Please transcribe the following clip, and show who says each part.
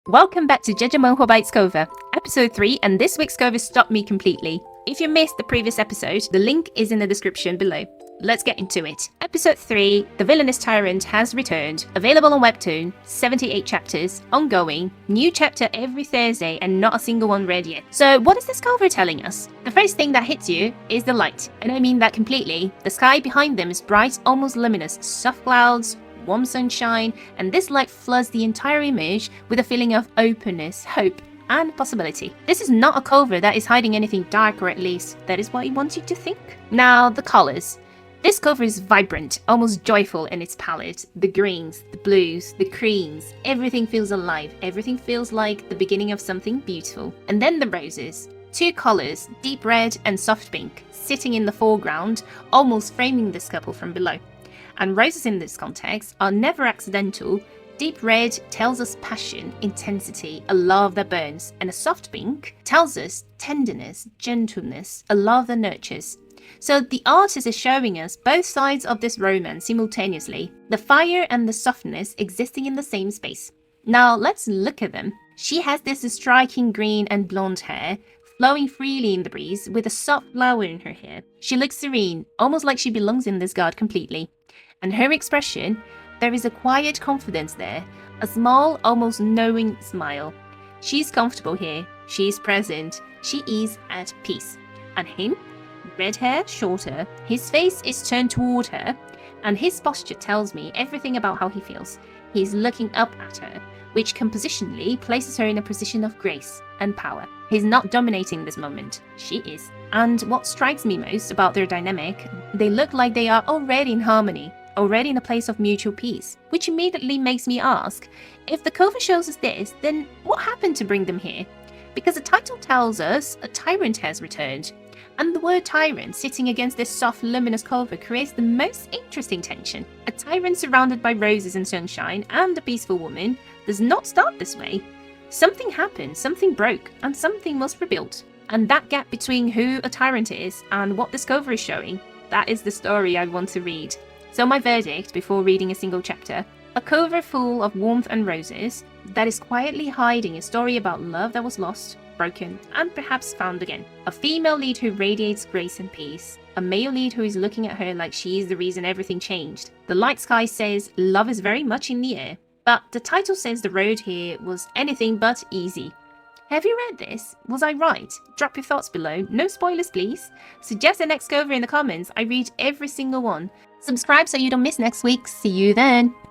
Speaker 1: Welcome back to Jeje Manhwa Bites Cover, episode 3, and this week's cover stopped me completely. If you missed the previous episode, the link is in the description below. Let's get into it. Episode 3, The Villainous Tyrant has returned. Available on Webtoon, 78 chapters, ongoing, new chapter every Thursday, and not a single one read yet. So what is this cover telling us? The first thing that hits you is the light, and I mean that completely. The sky behind them is bright, almost luminous, soft clouds, warm sunshine, and this light floods the entire image with a feeling of openness, hope, and possibility. This is not a cover that is hiding anything dark, or at least that is what it wants you to think. Now, the colors. This cover is vibrant, almost joyful in its palette. The greens, the blues, the creams, everything feels alive, everything feels like the beginning of something beautiful. And then the roses. Two colors, deep red and soft pink, sitting in the foreground, almost framing this couple from below. And roses in this context are never accidental. Deep red tells us passion, intensity, a love that burns, and a soft pink tells us tenderness, gentleness, a love that nurtures. So the artist is showing us both sides of this romance simultaneously, the fire and the softness existing in the same space. Now let's look at them. She has this striking green and blonde hair, flowing freely in the breeze with a soft flower in her hair. She looks serene, almost like she belongs in this garden completely. And her expression, there is a quiet confidence there, a small, almost knowing smile. She's comfortable here, she's present, she is at peace. And him? Red hair, shorter, his face is turned toward her, and his posture tells me everything about how he feels. He's looking up at her, which compositionally places her in a position of grace and power. He's not dominating this moment, she is. And what strikes me most about their dynamic, they look like they are already in harmony, already in a place of mutual peace, which immediately makes me ask, if the cover shows us this, then what happened to bring them here? Because the title tells us a tyrant has returned, and the word tyrant sitting against this soft, luminous cover creates the most interesting tension. A tyrant surrounded by roses and sunshine and a peaceful woman does not start this way. Something happened, something broke, and something was rebuilt. And that gap between who a tyrant is and what this cover is showing, that is the story I want to read. So my verdict before reading a single chapter, a cover full of warmth and roses that is quietly hiding a story about love that was lost, broken, and perhaps found again. A female lead who radiates grace and peace. A male lead who is looking at her like she is the reason everything changed. The light sky says love is very much in the air, but the title says the road here was anything but easy. Have you read this? Was I right? Drop your thoughts below. No spoilers, please. Suggest the next cover in the comments. I read every single one. Subscribe so you don't miss next week. See you then.